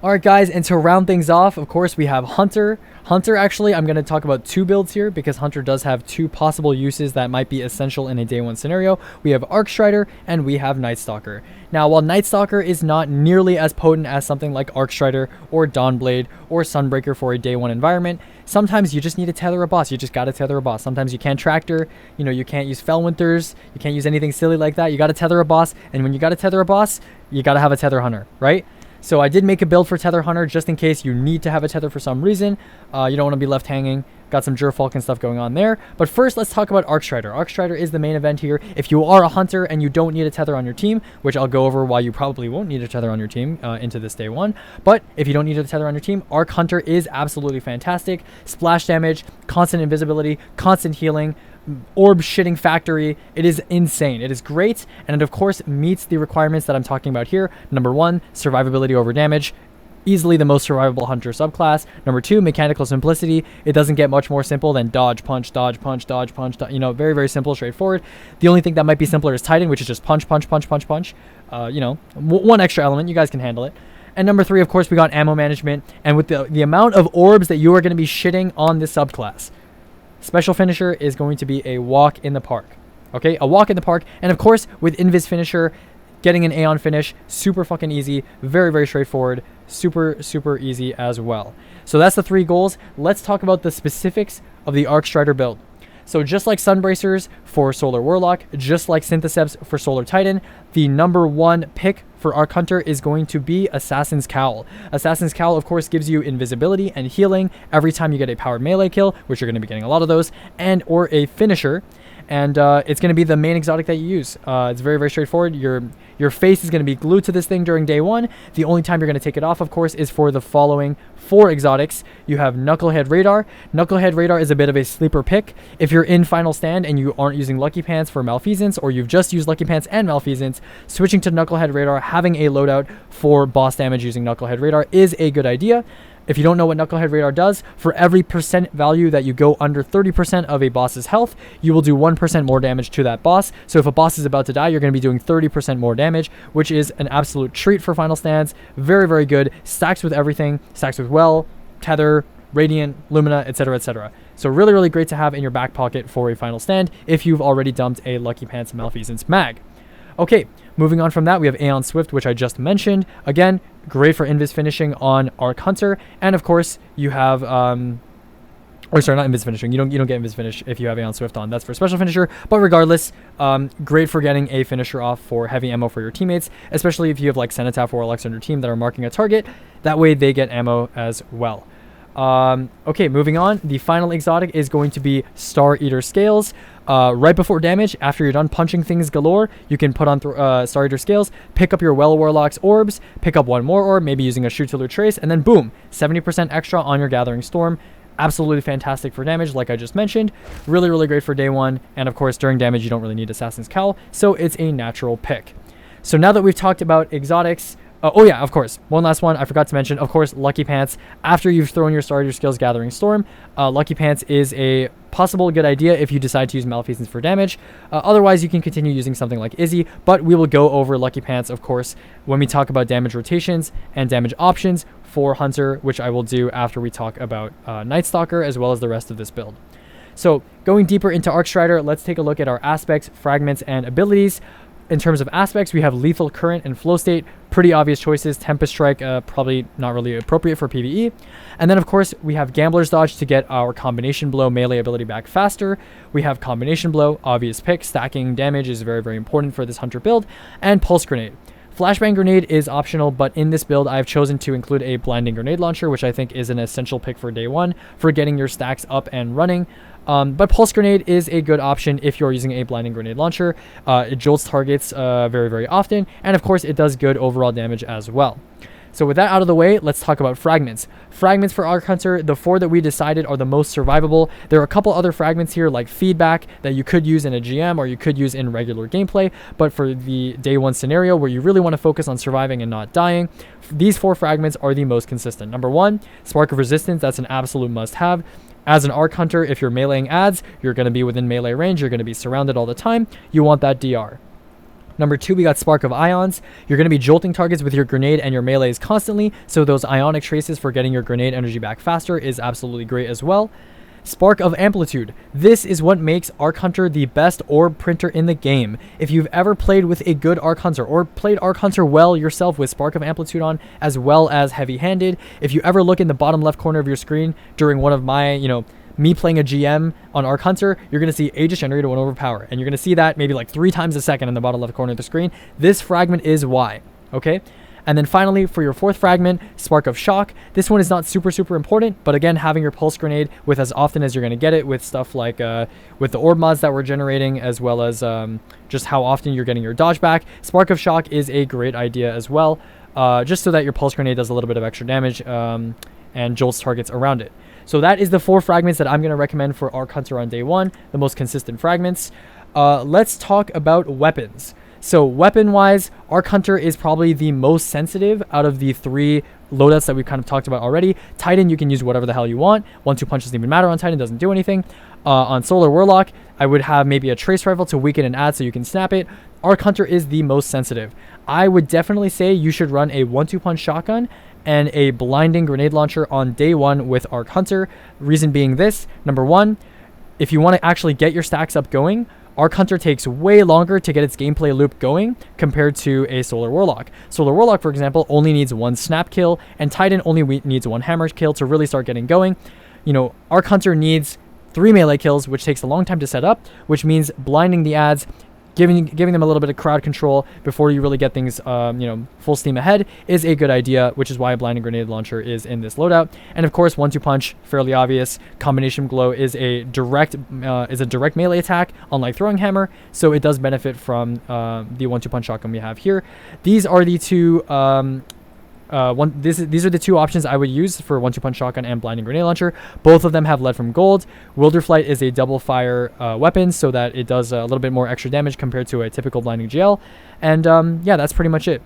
All right, guys, and to round things off, of course, we have Hunter. Hunter, actually, I'm going to talk about two builds here because Hunter does have two possible uses that might be essential in a day one scenario. We have Arcstrider and we have Nightstalker. Now, while Nightstalker is not nearly as potent as something like Arcstrider or Dawnblade or Sunbreaker for a day one environment, sometimes you just need to tether a boss. You just got to tether a boss. Sometimes you can't tractor, you can't use Fellwinthers, you can't use anything silly like that. You got to tether a boss, and when you got to tether a boss, you got to have a tether hunter, right? So I did make a build for Tether Hunter just in case you need to have a tether for some reason. You don't want to be left hanging. Got some Gerfalk and stuff going on there. But first, let's talk about Arcstrider. Arcstrider is the main event here. If you are a hunter and you don't need a tether on your team, which I'll go over why you probably won't need a tether on your team into this day one. But if you don't need a tether on your team, Arc Hunter is absolutely fantastic. Splash damage, constant invisibility, constant healing, orb shitting factory. It is insane. It is great, and it of course meets the requirements that I'm talking about here. Number one, survivability over damage. Easily the most survivable hunter subclass. Number two, mechanical simplicity. It doesn't get much more simple than dodge, punch, dodge, punch, dodge, punch. Very, very simple, straightforward. The only thing that might be simpler is Titan, which is just punch, punch, punch, punch, punch. One extra element. You guys can handle it. And number three, of course, we got ammo management. And with the amount of orbs that you are going to be shitting on this subclass, special finisher is going to be a walk in the park. Okay, a walk in the park. And of course, with Invis finisher, getting an Aeon finish, super fucking easy, very, very straightforward, super, super easy as well. So that's the three goals. Let's talk about the specifics of the Arcstrider build. So just like Sunbracers for Solar Warlock, just like Syntheseps for Solar Titan, the number one pick for Arc Hunter is going to be Assassin's Cowl. Assassin's Cowl, of course, gives you invisibility and healing every time you get a powered melee kill, which you're going to be getting a lot of those, and or a finisher. And it's going to be the main exotic that you use. It's very, very straightforward. Your face is going to be glued to this thing during day one. The only time you're going to take it off, of course, is for the following four exotics. You have Knucklehead Radar. Knucklehead Radar is a bit of a sleeper pick. If you're in Final Stand and you aren't using Lucky Pants for Malfeasance, or you've just used Lucky Pants and Malfeasance, switching to Knucklehead Radar, having a loadout for boss damage using Knucklehead Radar is a good idea. If you don't know what Knucklehead Radar does, for every percent value that you go under 30% of a boss's health, you will do 1% more damage to that boss. So if a boss is about to die, you're going to be doing 30% more damage, which is an absolute treat for Final Stands. Very, very good. Stacks with everything. Stacks with Well, Tether, Radiant, Lumina, etc., etc. So really, really great to have in your back pocket for a Final Stand if you've already dumped a Lucky Pants Malfeasance mag. Okay, moving on from that, we have Aeon Swift, which I just mentioned. Again, great for Invis finishing on Arc Hunter. And of course, you have, not Invis finishing. You don't get Invis finish if you have Aeon Swift on. That's for special finisher. But regardless, great for getting a finisher off for heavy ammo for your teammates, especially if you have like Cenotaph Warlocks on your team that are marking a target. That way they get ammo as well. Okay, moving on. The final exotic is going to be Star Eater Scales. Right before damage, after you're done punching things galore, you can put on Star Eater Scales, pick up your Well Warlock's orbs, pick up one more orb, maybe using a Shoot-Tiller Trace, and then boom, 70% extra on your Gathering Storm. Absolutely fantastic for damage, like I just mentioned. Really, really great for day one. And of course, during damage, you don't really need Assassin's Cowl, so it's a natural pick. So now that we've talked about exotics, oh yeah, of course. One last one I forgot to mention. Of course, Lucky Pants. After you've thrown your Star Eater Skills Gathering Storm, Lucky Pants is a possible good idea if you decide to use Malfeasance for damage. Otherwise, you can continue using something like Izzy, but we will go over Lucky Pants, of course, when we talk about damage rotations and damage options for Hunter, which I will do after we talk about Nightstalker as well as the rest of this build. So going deeper into Arcstrider, let's take a look at our aspects, fragments, and abilities. In terms of aspects, we have Lethal Current and Flow State. Pretty obvious choices. Tempest Strike, probably not really appropriate for PvE. And then, of course, we have Gambler's Dodge to get our Combination Blow melee ability back faster. We have Combination Blow, obvious pick. Stacking damage is very, very important for this Hunter build. And Pulse Grenade. Flashbang Grenade is optional, but in this build, I've chosen to include a Blinding Grenade Launcher, which I think is an essential pick for day one for getting your stacks up and running. But Pulse Grenade is a good option if you're using a Blinding Grenade Launcher. It jolts targets very, very often, and of course, it does good overall damage as well. So with that out of the way, let's talk about fragments. Fragments for Arc Hunter, the four that we decided are the most survivable. There are a couple other fragments here like Feedback that you could use in a GM or you could use in regular gameplay, but for the day one scenario where you really want to focus on surviving and not dying, these four fragments are the most consistent. Number one, Spark of Resistance, that's an absolute must-have. As an Arc Hunter, if you're meleeing ads, you're going to be within melee range, you're going to be surrounded all the time, you want that DR. Number 2, we got Spark of Ions. You're going to be jolting targets with your grenade and your melees constantly, so those ionic traces for getting your grenade energy back faster is absolutely great as well. Spark of Amplitude. This is what makes Arc Hunter the best orb printer in the game. If you've ever played with a good Arc Hunter or played Arc Hunter well yourself with Spark of Amplitude on, as well as heavy-handed, if you ever look in the bottom left corner of your screen during one of my, me playing a GM on Arc Hunter, you're going to see Aegis Generator 1 overpower. And you're going to see that maybe like 3 times a second in the bottom left corner of the screen. This fragment is why, okay? And then finally, for your 4th fragment, Spark of Shock. This one is not super important, but again, having your pulse grenade with as often as you're going to get it with stuff like with the orb mods that we're generating, as well as just how often you're getting your dodge back. Spark of Shock is a great idea as well, just so that your pulse grenade does a little bit of extra damage and jolts targets around it. So that is the 4 fragments that I'm going to recommend for Arc Hunter on day 1, the most consistent fragments. Let's talk about weapons. So weapon-wise, Arc Hunter is probably the most sensitive out of the 3 loadouts that we've kind of talked about already. Titan, you can use whatever the hell you want. 1-2 punch doesn't even matter on Titan, doesn't do anything. On Solar Warlock, I would have maybe a Trace Rifle to weaken and add so you can snap it. Arc Hunter is the most sensitive. I would definitely say you should run a 1-2 punch shotgun and a blinding grenade launcher on day 1 with Arc Hunter. Reason being this: number 1, if you want to actually get your stacks up going, Arc Hunter takes way longer to get its gameplay loop going compared to a Solar Warlock. Solar Warlock, for example, only needs 1 snap kill, and Titan only needs 1 hammer kill to really start getting going. Arc Hunter needs 3 melee kills, which takes a long time to set up, which means blinding the ads, giving them a little bit of crowd control before you really get things, full steam ahead is a good idea, which is why a blinding grenade launcher is in this loadout. And of course, 1-2 punch, fairly obvious. Combination blow is a direct melee attack, unlike throwing hammer, so it does benefit from the 1-2 punch shotgun we have here. These are the 2. These are the 2 options I would use for 1-2 punch shotgun and blinding grenade launcher. Both of them have lead from gold. Wilderflight is a double fire weapon, so that it does a little bit more extra damage compared to a typical blinding GL. And yeah, that's pretty much it.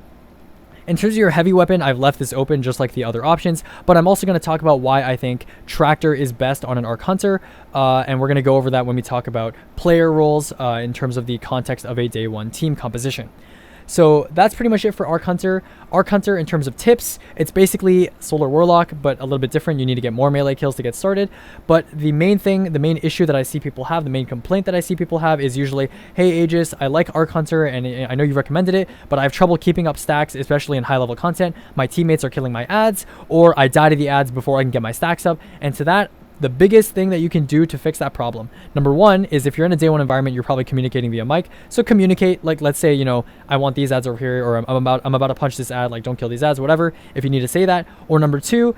In terms of your heavy weapon, I've left this open just like the other options, but I'm also going to talk about why I think Tractor is best on an Arc Hunter, and we're going to go over that when we talk about player roles in terms of the context of a day 1 team composition. So that's pretty much it for Arc Hunter. Arc Hunter, in terms of tips, it's basically Solar Warlock, but a little bit different. You need to get more melee kills to get started. But the main issue that I see people have, the main complaint that I see people have is usually, hey Aegis, I like Arc Hunter and I know you recommended it, but I have trouble keeping up stacks, especially in high level content. My teammates are killing my ads, or I die to the ads before I can get my stacks up. And to that, the biggest thing that you can do to fix that problem, number 1, is if you're in a day 1 environment, you're probably communicating via mic. So communicate, like, let's say, I want these ads over here, or I'm about to punch this ad, like, don't kill these ads, whatever, if you need to say that. Or number 2,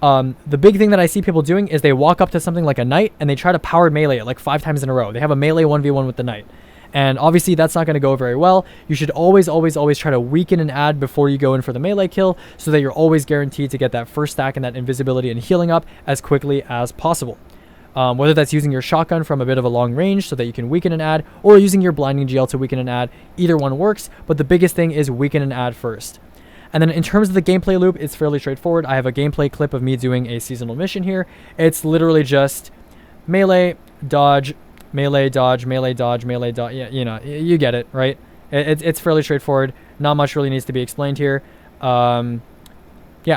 the big thing that I see people doing is they walk up to something like a knight and they try to power melee it like 5 times in a row. They have a melee 1v1 with the knight. And obviously that's not going to go very well. You should always try to weaken an ad before you go in for the melee kill, so that you're always guaranteed to get that first stack and that invisibility and healing up as quickly as possible. Whether that's using your shotgun from a bit of a long range so that you can weaken an ad, or using your blinding GL to weaken an ad, either one works, but the biggest thing is weaken an ad first. And then in terms of the gameplay loop, it's fairly straightforward. I have a gameplay clip of me doing a seasonal mission here. It's literally just melee, dodge, melee, dodge, melee, dodge, melee, dodge. Yeah, you get it, right? It's fairly straightforward. Not much really needs to be explained here. Yeah,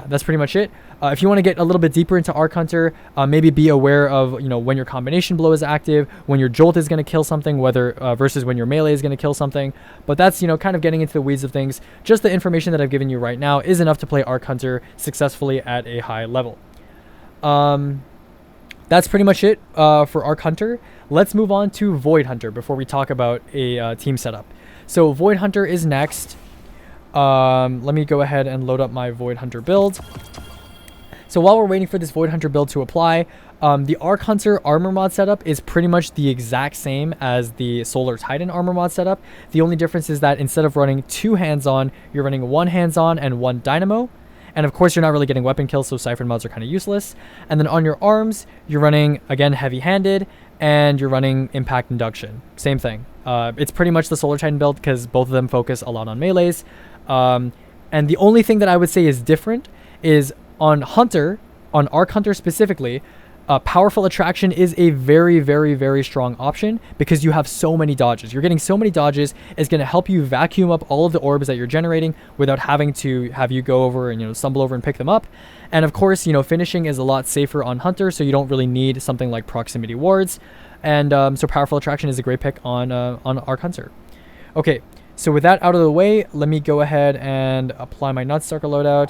that's pretty much it. If you want to get a little bit deeper into Arc Hunter, maybe be aware of when your combination blow is active, when your jolt is going to kill something, whether versus when your melee is going to kill something. But that's kind of getting into the weeds of things. Just the information that I've given you right now is enough to play Arc Hunter successfully at a high level. That's pretty much it for Arc Hunter. Let's move on to Void Hunter before we talk about a team setup. So Void Hunter is next. Let me go ahead and load up my Void Hunter build. So while we're waiting for this Void Hunter build to apply, the Arc Hunter armor mod setup is pretty much the exact same as the Solar Titan armor mod setup. The only difference is that instead of running 2 hands-on, you're running 1 hands-on and 1 dynamo. And of course, you're not really getting weapon kills, so Cypher mods are kind of useless. And then on your arms, you're running, again, heavy-handed, and you're running impact induction. Same thing. It's pretty much the Solar Titan build because both of them focus a lot on melees. And the only thing that I would say is different is on Hunter, on Arc Hunter specifically, Powerful Attraction is a very, very, very strong option because you have so many dodges. You're getting so many dodges. It's going to help you vacuum up all of the orbs that you're generating without having to have you go over and, stumble over and pick them up. And of course, finishing is a lot safer on Hunter, so you don't really need something like proximity wards. And so Powerful Attraction is a great pick on Arc Hunter. Okay, so with that out of the way, let me go ahead and apply my Nightstalker loadout.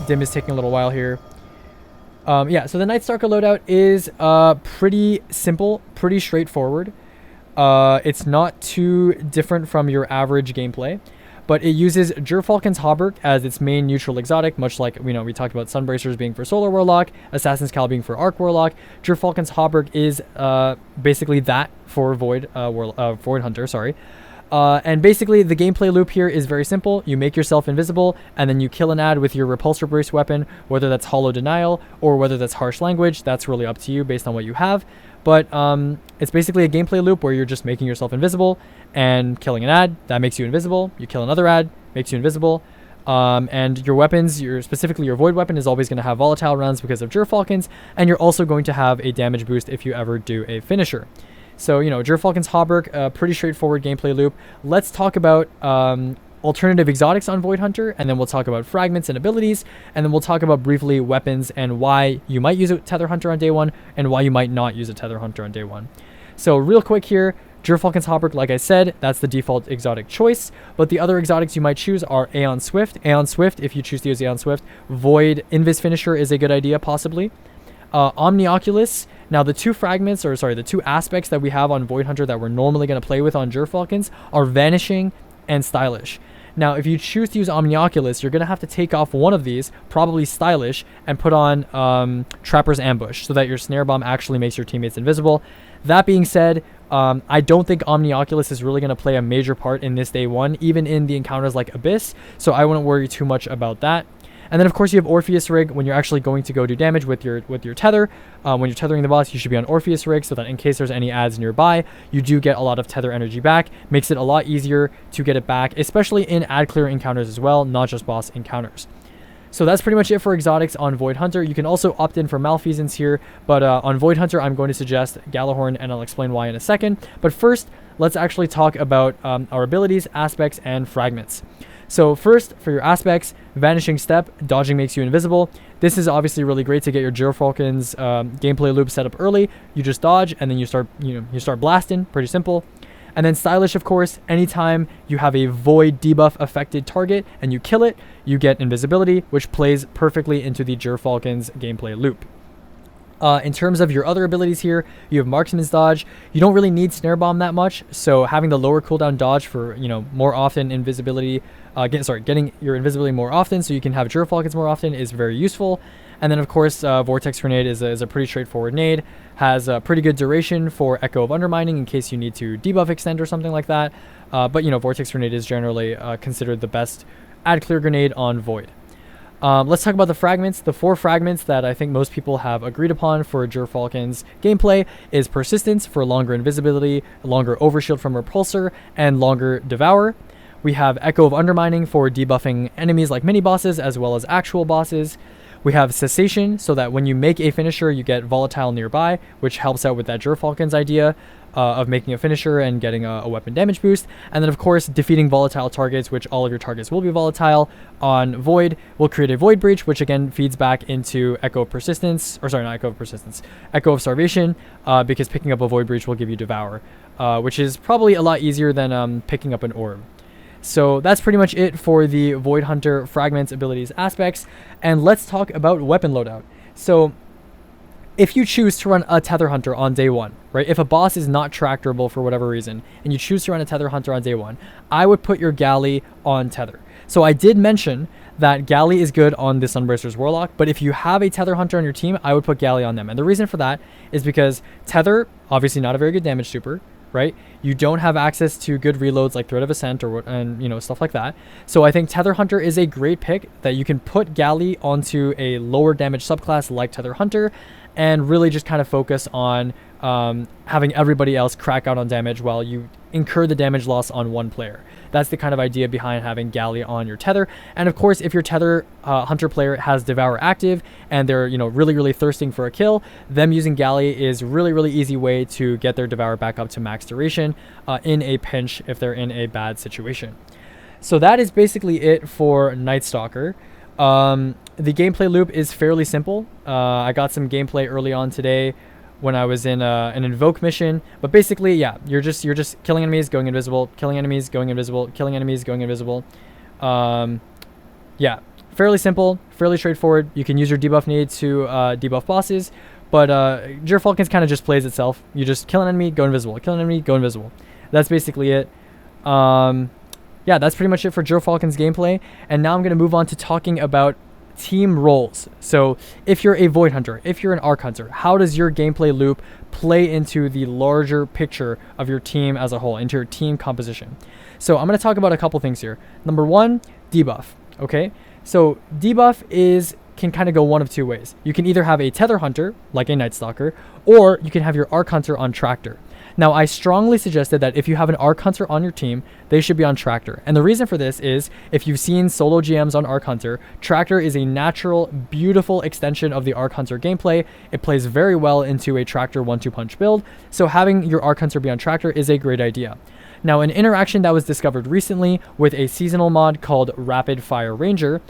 Dim is taking a little while here. Yeah, so the Nightstalker loadout is pretty simple, pretty straightforward. It's not too different from your average gameplay, but it uses Gerfalcon's Hauberk as its main neutral exotic, much like we talked about Sunbracers being for Solar Warlock, Assassin's Cal being for Arc Warlock. Gerfalcon's Hauberk is basically that for Void Hunter, sorry. And basically, the gameplay loop here is very simple. You make yourself invisible, and then you kill an ad with your repulsor brace weapon, whether that's Hollow Denial or whether that's Harsh Language. That's really up to you based on what you have. But it's basically a gameplay loop where you're just making yourself invisible and killing an ad. That makes you invisible. You kill another ad, makes you invisible. And your weapons, specifically your Void weapon, is always going to have volatile rounds because of Gerfalcons, and you're also going to have a damage boost if you ever do a finisher. So, Gerfalcon's Hauberk, pretty straightforward gameplay loop. Let's talk about alternative exotics on Void Hunter, and then we'll talk about fragments and abilities, and then we'll talk about briefly weapons and why you might use a Tether Hunter on day one and why you might not use a Tether Hunter on day one. So real quick here, Gerfalcon's Hauberk, like I said, that's the default exotic choice, but the other exotics you might choose are Aeon Swift. Aeon Swift, if you choose to use Aeon Swift. Void Invis Finisher is a good idea, possibly. Omnioculus. Now, the two aspects that we have on Void Hunter that we're normally going to play with on Gerfalcons are Vanishing and Stylish. Now, if you choose to use Omnioculus, you're going to have to take off one of these, probably Stylish, and put on Trapper's Ambush so that your Snare Bomb actually makes your teammates invisible. That being said, I don't think Omnioculus is really going to play a major part in this day one, even in the encounters like Abyss, so I wouldn't worry too much about that. And then, of course, you have Orpheus Rig when you're actually going to go do damage with your tether. When you're tethering the boss, you should be on Orpheus Rig so that in case there's any ads nearby, you do get a lot of tether energy back. Makes it a lot easier to get it back, especially in ad clear encounters as well, not just boss encounters. So that's pretty much it for exotics on Void Hunter. You can also opt in for malfeasance here, but on Void Hunter, I'm going to suggest Galahorn, and I'll explain why in a second. But first, let's actually talk about our abilities, aspects, and fragments. So first, for your aspects, Vanishing Step, dodging makes you invisible. This is obviously really great to get your Gerfalcon's gameplay loop set up early. You just dodge, and then you start blasting. Pretty simple. And then Stylish, of course, anytime you have a Void debuff affected target and you kill it, you get invisibility, which plays perfectly into the Gerfalcon's gameplay loop. In terms of your other abilities here, you have Marksman's Dodge. You don't really need Snare Bomb that much, so having the lower cooldown dodge for, more often invisibility, getting your invisibility more often so you can have Gerfalcons more often is very useful. And then, of course, Vortex Grenade is a pretty straightforward nade. Has a pretty good duration for Echo of Undermining in case you need to debuff extend or something like that. But, Vortex Grenade is generally considered the best ad clear grenade on Void. Let's talk about the fragments. The 4 fragments that I think most people have agreed upon for Gerfalcon's gameplay is Persistence for longer invisibility, longer overshield from Repulsor, and longer Devour. We have Echo of Undermining for debuffing enemies like mini-bosses as well as actual bosses. We have Cessation, so that when you make a finisher, you get Volatile nearby, which helps out with that Gerfalcon's idea of making a finisher and getting a weapon damage boost. And then, of course, defeating volatile targets, which all of your targets will be volatile on Void, will create a Void Breach, which again feeds back into Echo of Persistence, Echo of Starvation, because picking up a Void Breach will give you Devour, which is probably a lot easier than picking up an Orb. So that's pretty much it for the Void Hunter fragments, abilities, aspects. And let's talk about weapon loadout. So if you choose to run a Tether Hunter on day one, right? If a boss is not tractorable for whatever reason, and you choose to run a Tether Hunter on day one, I would put your Galley on Tether. So I did mention that Galley is good on the Sunbracer's Warlock, but if you have a Tether Hunter on your team, I would put Galley on them. And the reason for that is because Tether, obviously not a very good damage super, right? You don't have access to good reloads like Threat of Ascent and stuff like that. So I think Tether Hunter is a great pick that you can put Galley onto a lower damage subclass like Tether Hunter and really just kind of focus on having everybody else crack out on damage while you incur the damage loss on one player. That's the kind of idea behind having Galley on your tether. And of course, if your tether hunter player has Devour active and they're really thirsting for a kill, them using Galley is really easy way to get their Devour back up to max duration in a pinch if they're in a bad situation. So that is basically it for Nightstalker. The gameplay loop is fairly simple. I got some gameplay early on today when I was in an invoke mission, but basically, yeah, you're just killing enemies, going invisible, killing enemies, going invisible, killing enemies, going invisible. Yeah, fairly simple, fairly straightforward. You can use your debuff need to debuff bosses, but Gerfalcon's kind of just plays itself. You just kill an enemy, go invisible, kill an enemy, go invisible. That's basically it. Yeah, that's pretty much it for Gerfalcon's gameplay. And now I'm going to move on to talking about team roles. So if you're a Void Hunter, if you're an Arc Hunter, how does your gameplay loop play into the larger picture of your team as a whole, into your team composition? So I'm going to talk about a couple things here. Number one, debuff. Okay, so debuff can kind of go one of two ways. You can either have a Tether Hunter, like a Nightstalker, or you can have your Arc Hunter on Tractor. Now, I strongly suggested that if you have an Arc Hunter on your team, they should be on Tractor. And the reason for this is, if you've seen solo GMs on Arc Hunter, Tractor is a natural, beautiful extension of the Arc Hunter gameplay. It plays very well into a Tractor 1-2 punch build, so having your Arc Hunter be on Tractor is a great idea. Now, an interaction that was discovered recently with a seasonal mod called Rapid Fire Ranger,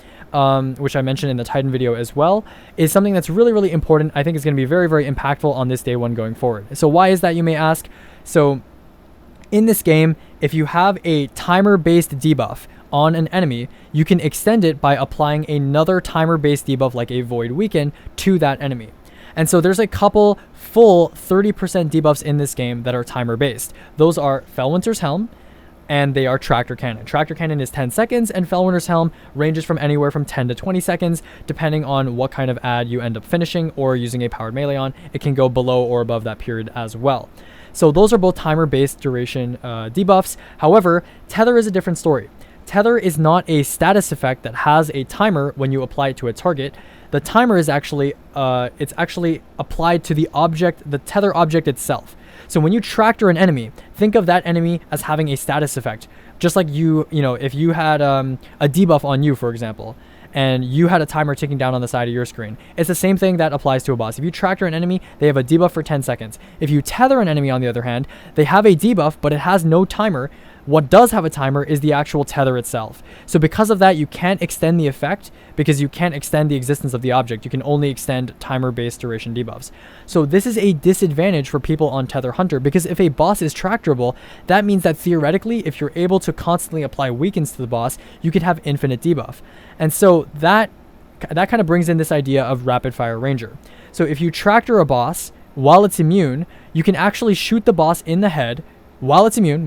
which I mentioned in the Titan video as well, is something that's really important. I think is going to be very impactful on this day one going forward. So why is that, you may ask? So in this game, if you have a timer-based debuff on an enemy, you can extend it by applying another timer-based debuff like a Void Weaken to that enemy. And so there's a couple full 30% debuffs in this game that are timer-based. Those are Felwinter's Helm, and they are Tractor Cannon. Tractor Cannon is 10 seconds, and Felwinter's Helm ranges from anywhere from 10 to 20 seconds, depending on what kind of ad you end up finishing or using a powered melee on. It can go below or above that period as well. So those are both timer-based duration debuffs. However, Tether is a different story. Tether is not a status effect that has a timer when you apply it to a target. The timer is actually, it's actually applied to the object, the Tether object itself. So when you Tractor an enemy, think of that enemy as having a status effect. Just like if you had a debuff on you, for example, and you had a timer ticking down on the side of your screen, it's the same thing that applies to a boss. If you Tractor an enemy, they have a debuff for 10 seconds. If you Tether an enemy, on the other hand, they have a debuff, but it has no timer. What does have a timer is the actual tether itself. So because of that, you can't extend the effect because you can't extend the existence of the object. You can only extend timer-based duration debuffs. So this is a disadvantage for people on Tether Hunter, because if a boss is tractorable, that means that theoretically, if you're able to constantly apply weakens to the boss, you can have infinite debuff. And so that kind of brings in this idea of Rapid Fire Ranger. So if you Tractor a boss while it's immune, you can actually shoot the boss in the head while it's immune,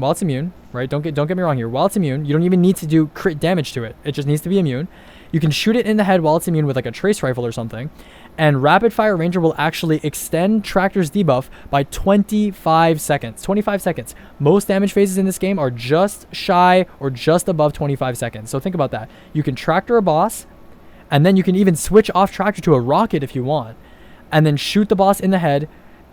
right? Don't get me wrong here. While it's immune, you don't even need to do crit damage to it. It just needs to be immune. You can shoot it in the head while it's immune with like a trace rifle or something. And Rapid Fire Ranger will actually extend Tractor's debuff by 25 seconds. 25 seconds. Most damage phases in this game are just shy or just above 25 seconds. So think about that. You can Tractor a boss, and then you can even switch off Tractor to a rocket if you want, and then shoot the boss in the head,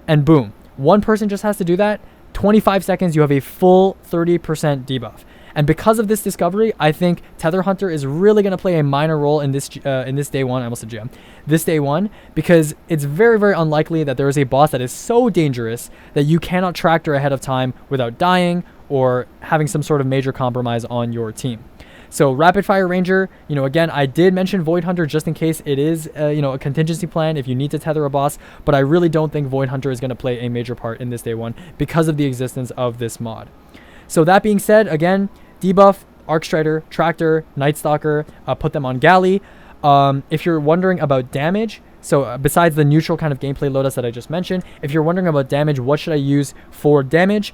and boom. One person just has to do that. 25 seconds, you have a full 30% debuff. And because of this discovery, I think Tether Hunter is really going to play a minor role in this day one. I almost said GM. This day one, because it's very unlikely that there is a boss that is so dangerous that you cannot Tractor ahead of time without dying or having some sort of major compromise on your team. So Rapid Fire Ranger, again, I did mention Void Hunter just in case it is, a contingency plan if you need to tether a boss, but I really don't think Void Hunter is going to play a major part in this day one because of the existence of this mod. So that being said, again, debuff, Arcstrider, Tractor, Nightstalker, put them on Galley. If you're wondering about damage, so besides the neutral kind of gameplay loadouts that I just mentioned, if you're wondering about damage, what should I use for damage?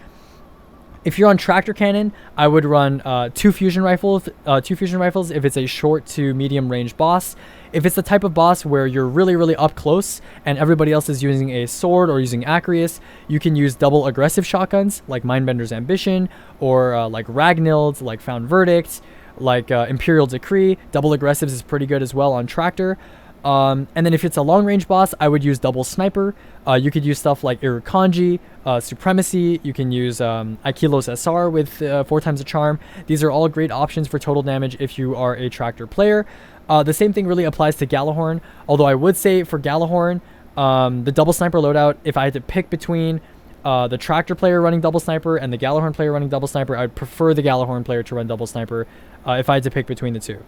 If you're on Tractor Cannon, I would run two fusion rifles if it's a short to medium range boss. If it's the type of boss where you're really up close and everybody else is using a sword or using Acreus, you can use double aggressive shotguns like Mindbender's Ambition, or like Ragnild's, like Found Verdict, like Imperial Decree. Double aggressives is pretty good as well on Tractor. And then if it's a long range boss, I would use double sniper. You could use stuff like Irukanji, Supremacy. You can use Aikilo's SR with 4 times the charm. These are all great options for total damage if you are a tractor player. The same thing really applies to Galahorn, although I would say for Galahorn, the double sniper loadout, if I had to pick between the tractor player running double sniper and the Galahorn player running double sniper, I'd prefer the Galahorn player to run double sniper if I had to pick between the two.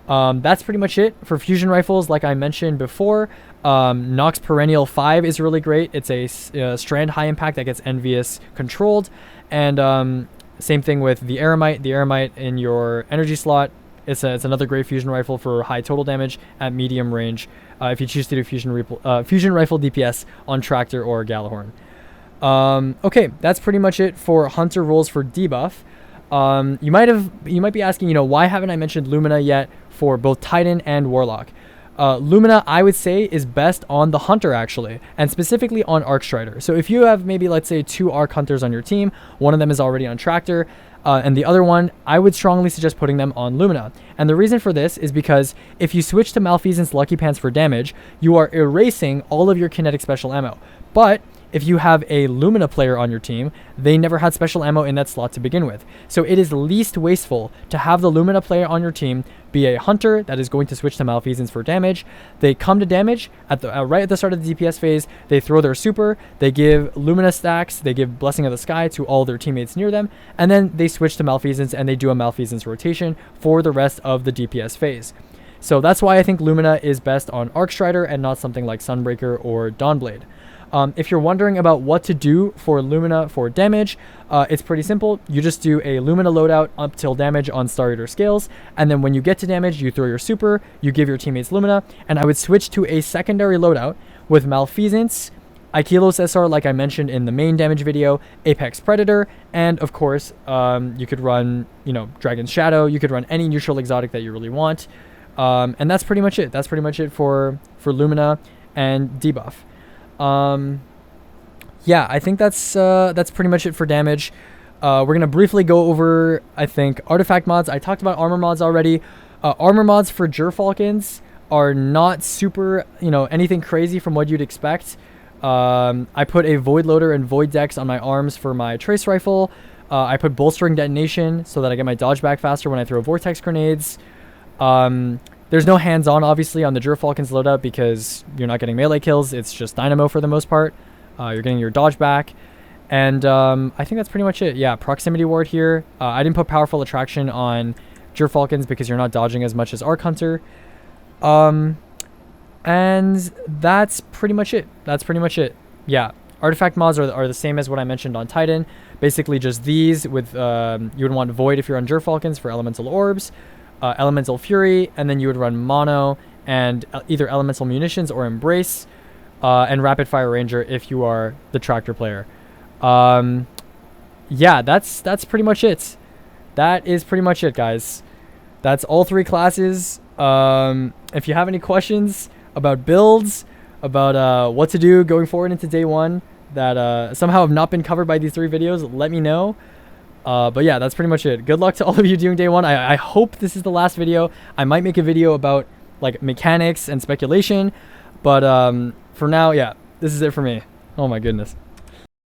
That's pretty much it for fusion rifles. Like I mentioned before, Nox Perennial 5 is really great. It's a strand high impact that gets envious controlled, and same thing with the Eremite. The Eremite in your energy slot, it's another great fusion rifle for high total damage at medium range if you choose to do fusion rifle DPS on tractor or Galahorn. Okay, that's pretty much it for hunter rules for debuff. You might be asking, why haven't I mentioned Lumina yet for both Titan and Warlock? Lumina, I would say, is best on the Hunter, actually, and specifically on Arcstrider. So if you have maybe, let's say, 2 Arc Hunters on your team, one of them is already on Tractor, and the other one, I would strongly suggest putting them on Lumina. And the reason for this is because if you switch to Malfeasance Lucky Pants for damage, you are erasing all of your kinetic special ammo. But if you have a Lumina player on your team, they never had special ammo in that slot to begin with. So it is least wasteful to have the Lumina player on your team be a hunter that is going to switch to Malfeasance for damage. They come to damage at the right at the start of the DPS phase. They throw their super, they give Lumina stacks, they give Blessing of the Sky to all their teammates near them, and then they switch to Malfeasance and they do a Malfeasance rotation for the rest of the DPS phase. So that's why I think Lumina is best on Arcstrider and not something like Sunbreaker or Dawnblade. If you're wondering about what to do for Lumina for damage, it's pretty simple. You just do a Lumina loadout up till damage on Star Eater scales, and then when you get to damage, you throw your super, you give your teammates Lumina, and I would switch to a secondary loadout with Malfeasance, Aikilo's SR, like I mentioned in the main damage video, Apex Predator, and of course, you could run, Dragon's Shadow. You could run any neutral exotic that you really want, and that's pretty much it. That's pretty much it for Lumina and debuff. Yeah, I think that's pretty much it for damage. We're gonna briefly go over, I think, artifact mods. I talked about armor mods already. Armor mods for Gerfalcons are not super, anything crazy from what you'd expect. I put a Void Loader and Void Dex on my arms for my Trace Rifle. I put Bolstering Detonation so that I get my dodge back faster when I throw Vortex Grenades. There's no hands-on, obviously, on the Gerfalcon's loadout because you're not getting melee kills. It's just Dynamo for the most part. You're getting your dodge back. And I think that's pretty much it. Yeah, Proximity Ward here. I didn't put Powerful Attraction on Gerfalcons because you're not dodging as much as Arc Hunter. And that's pretty much it. That's pretty much it. Yeah, artifact mods are the same as what I mentioned on Titan. Basically just these with, you would want Void if you're on Gerfalcons for Elemental Orbs. Elemental Fury, and then you would run Mono and either Elemental Munitions or Embrace, and Rapid Fire Ranger if you are the Tractor player. Yeah, that's pretty much it. That is pretty much it, guys. That's all 3 classes. If you have any questions about builds, about what to do going forward into day 1 that somehow have not been covered by these 3 videos, let me know. But yeah, that's pretty much it. Good luck to all of you doing day 1. I hope this is the last video. I might make a video about like mechanics and speculation, but for now, yeah, this is it for me. Oh my goodness.